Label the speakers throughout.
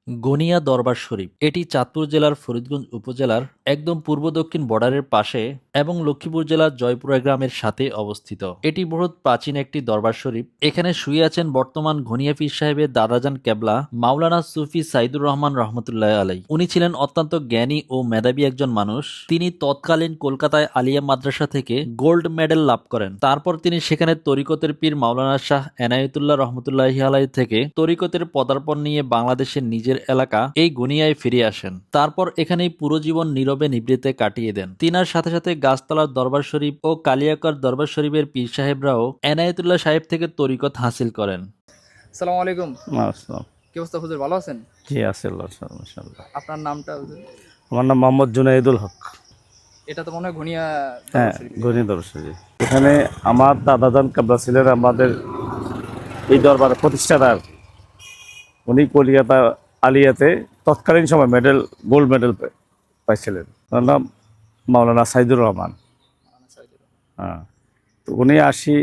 Speaker 1: গনিয়া দরবার শরীফ এটি চাঁদপুর জেলার ফরিদগঞ্জ উপজেলার একদম পূর্ব দক্ষিণ বর্ডারের পাশে এবং লক্ষ্মীপুর জেলার জয়পুরা গ্রামের সাথে অবস্থিত। এটি বহুত প্রাচীন একটি দরবার শরীফ। এখানে শুয়ে আছেন বর্তমান ঘনিয়া পীর সাহেবের দাদাজান কেবলা মাওলানা সুফি সাইদুর রহমান রহমতুল্লাহ আলাই। উনি ছিলেন অত্যন্ত জ্ঞানী ও মেধাবী একজন মানুষ। তিনি তৎকালীন কলকাতায় আলিয়া মাদ্রাসা থেকে গোল্ড মেডেল লাভ করেন। তারপর তিনি সেখানে তরিকতের পীর মাওলানা শাহ এনায়েতুল্লাহ রহমতুল্লাহ আলাই থেকে তরিকতের পদার্পণ নিয়ে বাংলাদেশের নিজের এলাকা এই গুনিয়ায় ফিরে আসেন। তারপর এখানেই পুরো জীবন নীরবে নিবৃত্তে কাটিয়ে দেন। তিনার সাথে সাথে গাছতলার দরবার শরীফ ও কালিয়াকর দরবার শরীফের পীর সাহেবরাও এনায়েতুল্লাহ সাহেব থেকে তরিকত হাসিল করেন।
Speaker 2: আসসালামু আলাইকুম।
Speaker 3: আসসালাম।
Speaker 2: কি অবস্থা হুজুর, ভালো আছেন?
Speaker 3: জি আছে আল্লাহ মাশাআল্লাহ।
Speaker 2: আপনার নামটা হুজুর?
Speaker 3: আমার নাম মোহাম্মদ জুনাইদুল হক।
Speaker 2: এটা তো মনে হয় ঘনিয়া
Speaker 3: হ্যাঁ,
Speaker 2: দরবার শরীফ।
Speaker 3: গণি দর্শী। এখানে আমার দাদাজান কাবলা ছিলেন আমাদের এই দরবারের প্রতিষ্ঠাতার। উনি কলিকাতা আলিয়াতে তৎকালীন সময় গোল্ড মেডেল পাইছিলেন। ওনার নাম মাওলানা সাইদুর রহমান। হ্যাঁ, তো উনি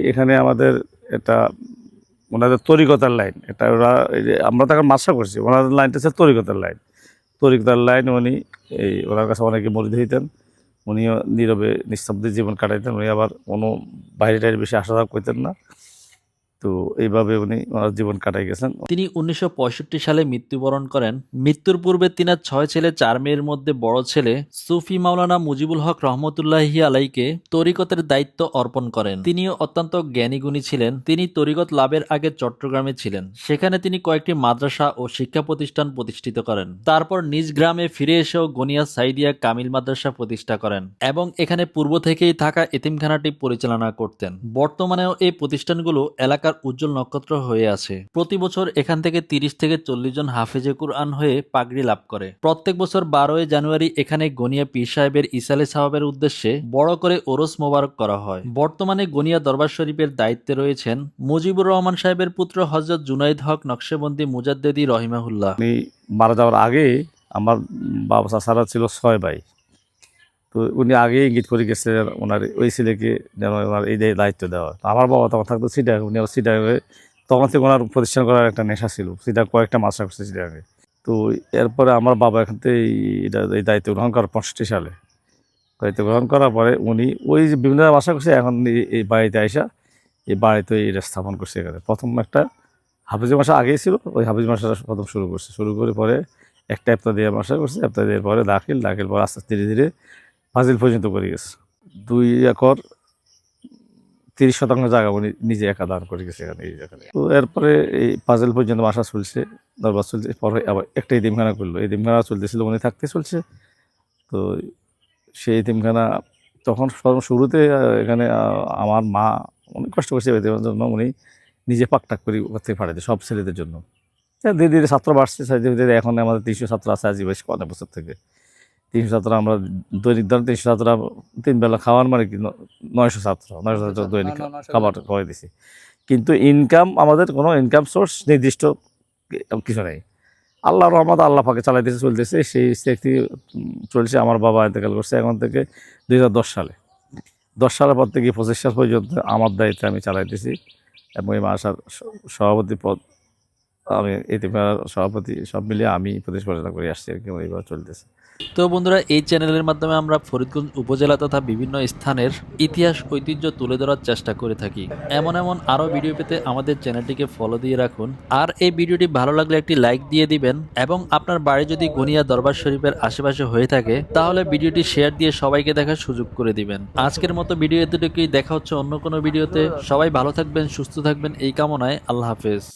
Speaker 3: এখানে আমাদের এটা ওনাদের তরিকতার লাইন। এটা ওরা আমরা তো এখন মাসা করছি, ওনাদের লাইনটা হচ্ছে তরিকতার লাইন। তরিকতার লাইন উনি ওনার কাছে অনেকে মরিদ হইতেন। উনিও নীরবে নিস্তব্ধে জীবন কাটাইতেন। উনি আবার কোনো বাইরে টাইরে বেশি আসা যাওয়া করতেন না। তো এইভাবে উনি ওনার জীবন কাটাই গেছেন।
Speaker 1: তিনি 1965 সালে মৃত্যুবরণ করেন। মৃত্যুর পূর্বে তিনার 6 ছেলে 4 মেয়ের মধ্যে বড় ছেলে সুফি মাওলানা মুজিবুল হক রহমতুল্লাহি আলাইকে তরিকতের দায়িত্ব অর্পণ করেন। তিনিও অত্যন্ত জ্ঞানীগুণী ছিলেন। তিনি তরিকত লাভের আগে চট্টগ্রামে ছিলেন। সেখানে তিনি কয়েকটি মাদ্রাসা ও শিক্ষা প্রতিষ্ঠান প্রতিষ্ঠিত করেন। তারপর নিজ গ্রামে ফিরে এসেও গনিয়া সাইদিয়া কামিল মাদ্রাসা প্রতিষ্ঠা করেন এবং এখানে পূর্ব থেকেই থাকা এতিমখানাটি পরিচালনা করতেন। বর্তমানেও এই প্রতিষ্ঠানগুলো এলাকার উজ্জ্বল নক্ষত্র হয়ে আছে। প্রতি বছর এখান থেকে 30 থেকে 40 জন হাফেজে কুরআন হয়ে পাগড়ি লাভ করে। প্রত্যেক বছর 12 জানুয়ারি এখানে গনিয়া পীর সাহেবের ইসালে সাহাবের উদ্দেশ্যে বড় করে ওরস মোবারক করা হয়। বর্তমানে গনিয়া দরবার শরীফের দায়িত্বে রয়েছেন মুজিবুর রহমান সাহেবের পুত্র হযরত জুনাইদ হক নকশবন্দি মুজাদ্দেদি রহিমাহুল্লাহ।
Speaker 3: উনি মারা যাওয়ার আগে আমার বাবা চাচারা ছিল 6 ভাই। তো উনি আগে ইঙ্গিত করে গেছে ওনার ওই ছেলেকে যেন ওনার এই দায়িত্ব দেওয়া। তো আমার বাবা তখন থাকতো সিটাং। উনি আবার সিটাংয়ে তখন থেকে ওনার প্রতিষ্ঠান করার একটা নেশা ছিল। সিটাং কয়েকটা মাদ্রাসা করছে সিটাংয়ে। তো এরপরে আমার বাবা এখান থেকে এই দায়িত্ব গ্রহণ করার 65 সালে দায়িত্ব গ্রহণ করার পরে উনি ওই যে বিভিন্ন বাসা করছে, এখন এই বাড়িতে আইসা এই বাড়িতে এটা স্থাপন করছে। এখানে প্রথম একটা হাফিজ মাসা আগেই ছিল, ওই হাফিজ মাসাটা প্রথম শুরু করছে। শুরু করে পরে একটা ইফতার দিয়ে মাসা করছে, ইফতার দিয়ে পরে দাখিল পরে আস্তে আস্তে ধীরে ধীরে ফাজিল পর্যন্ত করে গেছে। 2 একর 30% জায়গা উনি নিজে একা দান করে গেছে এখানে এই জায়গায়। তো এরপরে এই ফাজিল পর্যন্ত মাসা চলছে, দরবার চলছে। পরে আবার একটা এতিমখানা করলো। এতিমখানা চলতেছিল, উনি থাকতে চলছে। তো সেই এতিমখানা তখন শুরুতে এখানে আমার মা অনেক কষ্ট করছে এতিমের জন্য। উনি নিজে পাকটাক করে ওখান থেকে পাঠাইতে সব ছেলেদের জন্য। ধীরে ধীরে ছাত্র বাড়ছে, ধীরে ধীরে এখন আমাদের 300 ছাত্র আছে আজ বেশ অনেক বছর থেকে। 300 ছাত্র আমরা দৈনিক ধরেন 300 ছাত্র 3 বেলা খাওয়ার মানে কি 900 ছাত্র দৈনিক খাবার খাওয়াই দিছি। কিন্তু ইনকাম আমাদের কোনো ইনকাম সোর্স নির্দিষ্ট কিছু নেই। আল্লাহর রহমত আল্লাহ পাকে চালাইতেছে, চলতেছে। সেই থেকে চলছে। আমার বাবা ইন্তেকাল করছে এখন থেকে 2010 সালে। 10 সালের পর থেকে 25 সাল পর্যন্ত আমার দায়িত্বে আমি চালাইতেছি এবং এই মাসার সভাপতি পদ আমি এতিমখানার সভাপতি সব মিলিয়ে আমি প্রদেশ পরিচালনা করে আসছি আর কি। এইভাবে চলতেছে।
Speaker 1: তো বন্ধুরা, এই চ্যানেলের মাধ্যমে আমরা ফরিদগঞ্জ উপজেলা তথা বিভিন্ন স্থানের ইতিহাস ঐতিহ্য তুলে ধরার চেষ্টা করে থাকি। এমন আরও ভিডিও পেতে আমাদের চ্যানেলটিকে ফলো দিয়ে রাখুন। আর এই ভিডিওটি ভালো লাগলে একটি লাইক দিয়ে দিবেন এবং আপনার বাড়ি যদি গনিয়া দরবার শরীফের আশেপাশে হয়ে থাকে তাহলে ভিডিওটি শেয়ার দিয়ে সবাইকে দেখার সুযোগ করে দিবেন। আজকের মতো ভিডিও এতটুকুই। দেখা হচ্ছে অন্য কোনো ভিডিওতে। সবাই ভালো থাকবেন, সুস্থ থাকবেন এই কামনায়। আল্লাহ হাফেজ।